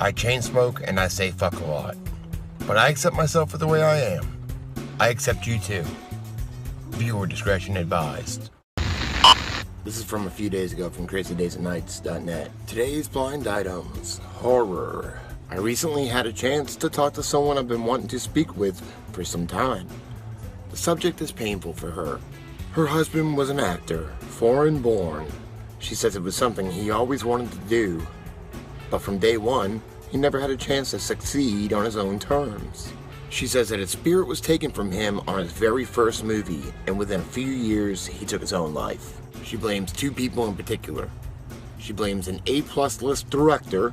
I chain smoke and I say fuck a lot. But I accept myself for the way I am. I accept you too. Viewer discretion advised. This is from a few days ago from crazydaysandnights.net. Today's blind items. Horror. I recently had a chance to talk to someone I've been wanting to speak with for some time. The subject is painful for her. Her husband was an actor, foreign born. She says it was something he always wanted to do, but from day one, he never had a chance to succeed on his own terms. She says that his spirit was taken from him on his very first movie, and within a few years, he took his own life. She blames two people in particular. She blames an A+ list director,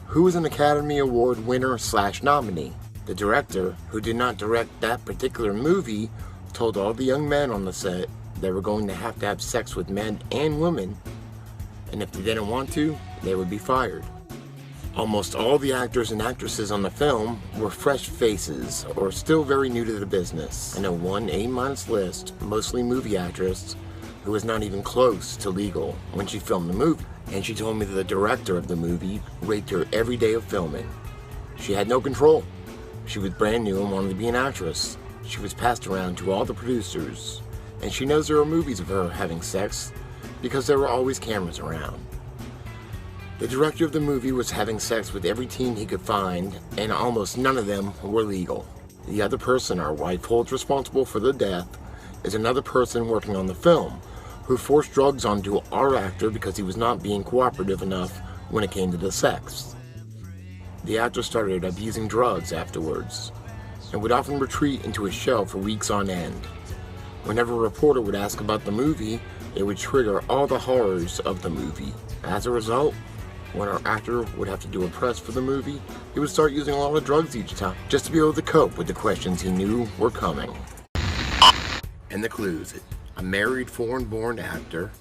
who was an Academy Award winner / nominee. The director, who did not direct that particular movie, told all the young men on the set they were going to have sex with men and women, and if they didn't want to, they would be fired. Almost all the actors and actresses on the film were fresh faces or still very new to the business. I know one A- list, mostly movie actress, who was not even close to legal when she filmed the movie, and she told me that the director of the movie raped her every day of filming. She had no control. She was brand new and wanted to be an actress. She was passed around to all the producers, and she knows there are movies of her having sex because there were always cameras around. The director of the movie was having sex with every teen he could find, and almost none of them were legal. The other person our wife holds responsible for the death is another person working on the film, who forced drugs onto our actor because he was not being cooperative enough when it came to the sex. The actor started abusing drugs afterwards, and would often retreat into a shell for weeks on end. Whenever a reporter would ask about the movie, it would trigger all the horrors of the movie. As a result, when our actor would have to do a press for the movie, he would start using a lot of drugs each time, just to be able to cope with the questions he knew were coming. And the clues: a married foreign-born actor,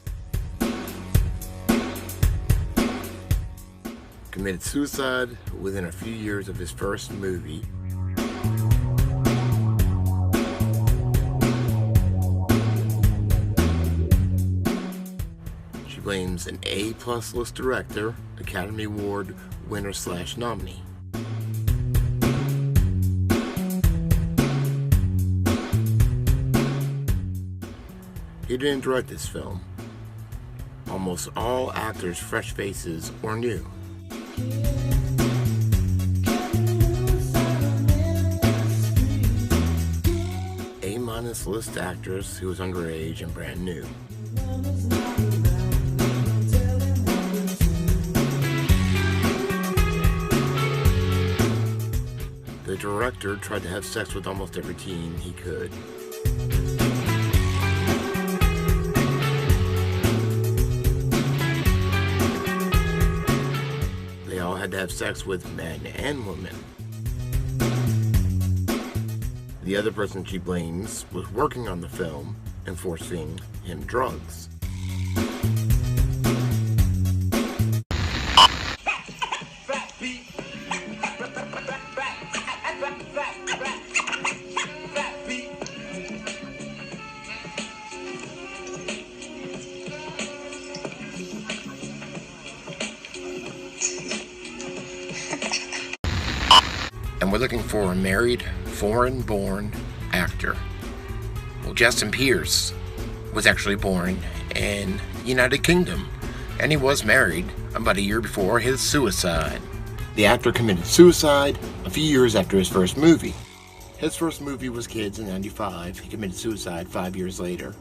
committed suicide within a few years of his first movie, she blames an A+ list director, Academy Award winner / nominee. He didn't direct this film. Almost all actors' fresh faces or new. A- list actress who was underage and brand new. The director tried to have sex with almost every teen he could. They all had to have sex with men and women. The other person she blames was working on the film and forcing him drugs. And we're looking for a married, foreign-born actor. Well, Justin Pierce was actually born in the United Kingdom, and he was married about a year before his suicide. The actor committed suicide a few years after his first movie. His first movie was Kids in '95. He committed suicide 5 years later,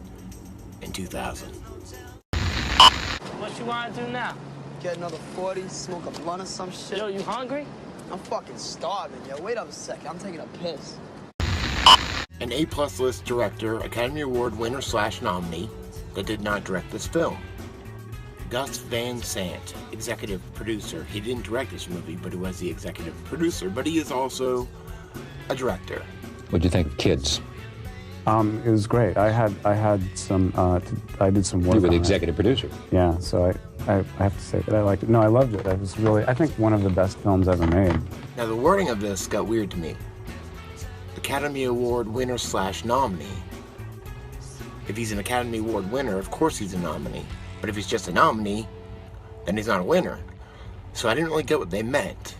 in 2000. What you want to do now? Get another 40, smoke a blunt or some shit. Yo, you hungry? I'm fucking starving, yo. Wait up a second. I'm taking a piss. An A+ list director, Academy Award winner / nominee, that did not direct this film. Gus Van Sant, executive producer. He didn't direct this movie, but he was the executive producer, but he is also a director. What'd you think of Kids? It was great. I did some work. You were the on executive producer. Yeah, so I have to say that I liked it. No, I loved it. It was really, I think, one of the best films ever made. Now, the wording of this got weird to me. Academy Award winner / nominee. If he's an Academy Award winner, of course he's a nominee. But if he's just a nominee, then he's not a winner. So I didn't really get what they meant.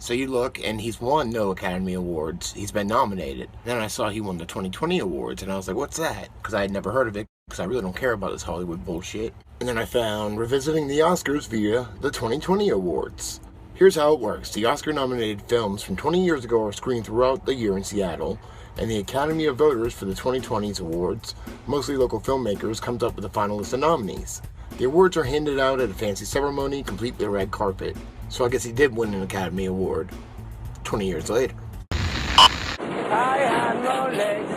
So you look, and he's won no Academy Awards. He's been nominated. Then I saw he won the 2020 awards, and I was like, what's that? Because I had never heard of it, because I really don't care about this Hollywood bullshit. And then I found Revisiting the Oscars via the 2020 awards. Here's how it works. The Oscar-nominated films from 20 years ago are screened throughout the year in Seattle, and the Academy of Voters for the 2020's awards, mostly local filmmakers, comes up with a final list of nominees. The awards are handed out at a fancy ceremony, complete with a red carpet. So I guess he did win an Academy Award 20 years later. I have no legs.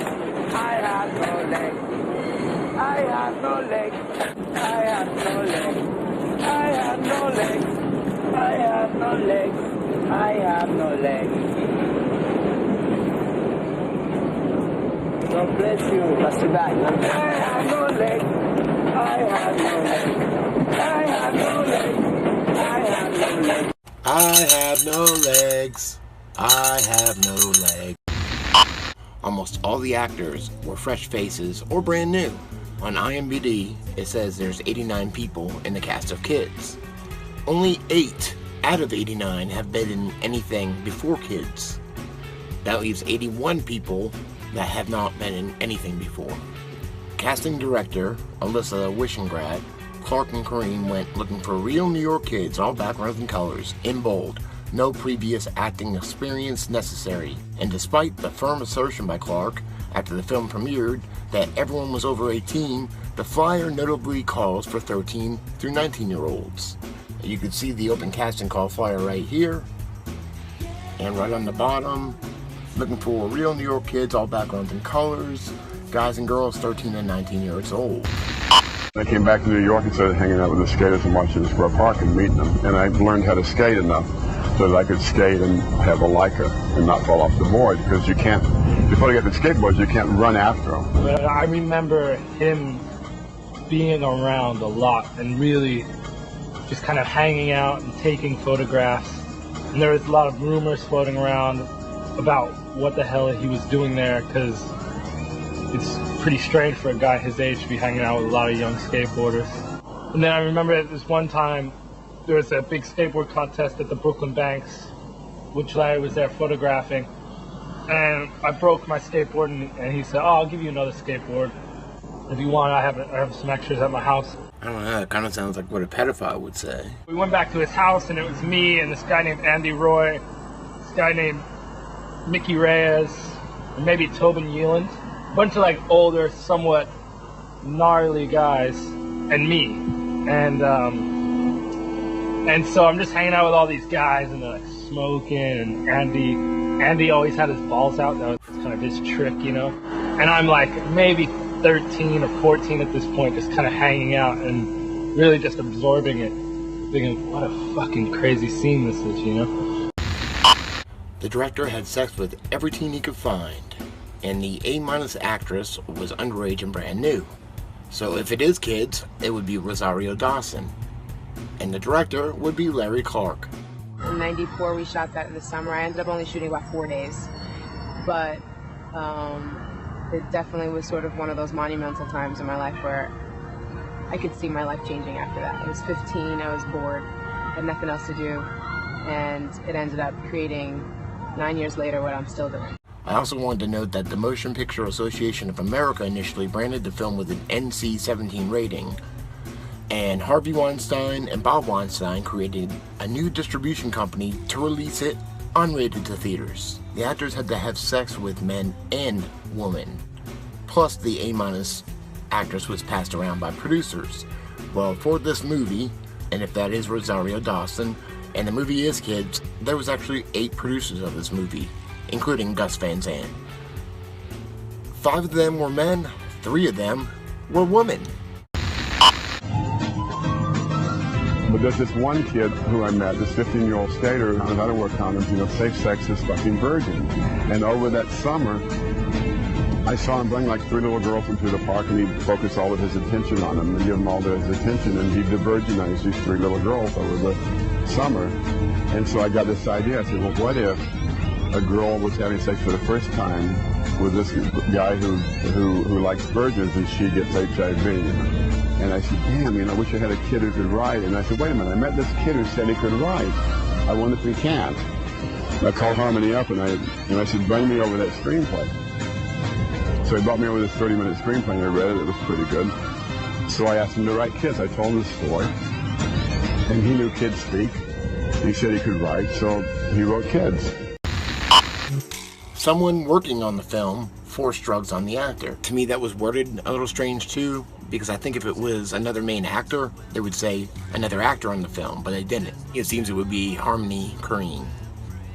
I have no legs. I have no legs. I have no legs. I have no legs. I have no legs. I have no legs. God bless you. Rest your back, man. I have no legs. I have no legs. I have no legs. I have no legs. I have no legs. I have no legs. Almost all the actors were fresh faces or brand new. On IMDb, it says there's 89 people in the cast of Kids. Only 8 out of 89 have been in anything before Kids. That leaves 81 people that have not been in anything before. Casting director Alyssa Wishengrad, Clark and Kareem went looking for real New York kids, all backgrounds and colors, in bold. No previous acting experience necessary. And despite the firm assertion by Clark, after the film premiered, that everyone was over 18, the flyer notably calls for 13 through 19-year-olds. You can see the open casting call flyer right here. And right on the bottom, looking for real New York kids, all backgrounds and colors, guys and girls 13 and 19 years old. I came back to New York and started hanging out with the skaters and watching the Square Park and meeting them. And I learned how to skate enough so that I could skate and have a Leica and not fall off the board, because you can't, if you photograph at skateboards, you can't run after them. But I remember him being around a lot and really just kind of hanging out and taking photographs. And there was a lot of rumors floating around about what the hell he was doing there, because it's pretty strange for a guy his age to be hanging out with a lot of young skateboarders. And then I remember at this one time, there was a big skateboard contest at the Brooklyn Banks, which Larry was there photographing. And I broke my skateboard, and he said, "Oh, I'll give you another skateboard. If you want, I have some extras at my house." I don't know, it kind of sounds like what a pedophile would say. We went back to his house, and it was me and this guy named Andy Roy, this guy named Mickey Reyes, and maybe Tobin Yeeland. A bunch of like older, somewhat gnarly guys, and me. And so I'm just hanging out with all these guys, and they're like smoking, and Andy always had his balls out. That was kind of his trick, you know. And I'm like maybe 13 or 14 at this point, just kind of hanging out and really just absorbing it, thinking, what a fucking crazy scene this is, you know. The director had sex with every teen he could find, and the A- actress was underage and brand new. So if it is Kids, it would be Rosario Dawson, and the director would be Larry Clark. In '94, we shot that in the summer. I ended up only shooting about 4 days, but it definitely was sort of one of those monumental times in my life where I could see my life changing after that. I was 15, I was bored, had nothing else to do, and it ended up creating, 9 years later, what I'm still doing. I also wanted to note that the Motion Picture Association of America initially branded the film with an NC-17 rating, and Harvey Weinstein and Bob Weinstein created a new distribution company to release it unrated to theaters. The actors had to have sex with men and women, plus the A- actress was passed around by producers. Well, for this movie, and if that is Rosario Dawson, and the movie is Kids, there was actually 8 producers of this movie, including Gus Van Sant. 5 of them were men, 3 of them were women. But there's this one kid who I met, this 15-year-old skater, and I don't wear condoms, you know, safe sex is fucking virgin. And over that summer, I saw him bring like 3 little girls into the park, and he'd focus all of his attention on them and give them all his attention, and he'd virginize these 3 little girls over the summer. And so I got this idea. I said, well, what if a girl was having sex for the first time with this guy who likes virgins, and she gets HIV? And I said, damn, you know, I wish I had a kid who could write. And I said, wait a minute, I met this kid who said he could write. I wonder if he can't. I called Harmony up and I said, bring me over that screenplay. So he brought me over this 30-minute screenplay and I read it. It was pretty good. So I asked him to write Kids. I told him the story. And he knew kids speak. He said he could write, so he wrote Kids. Someone working on the film forced drugs on the actor. To me, that was worded a little strange too, because I think if it was another main actor, they would say another actor on the film, but they didn't. It seems it would be Harmony Korine,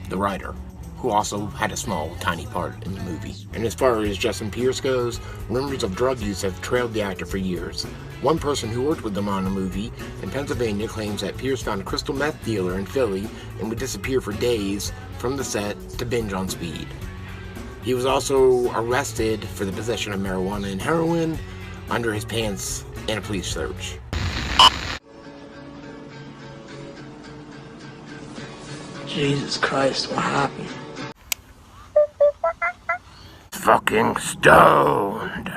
the writer, who also had a small, tiny part in the movie. And as far as Justin Pierce goes, rumors of drug use have trailed the actor for years. One person who worked with them on a movie in Pennsylvania claims that Pierce found a crystal meth dealer in Philly and would disappear for days from the set to binge on speed. He was also arrested for the possession of marijuana and heroin under his pants in a police search. Jesus Christ, what happened? Fucking stoned.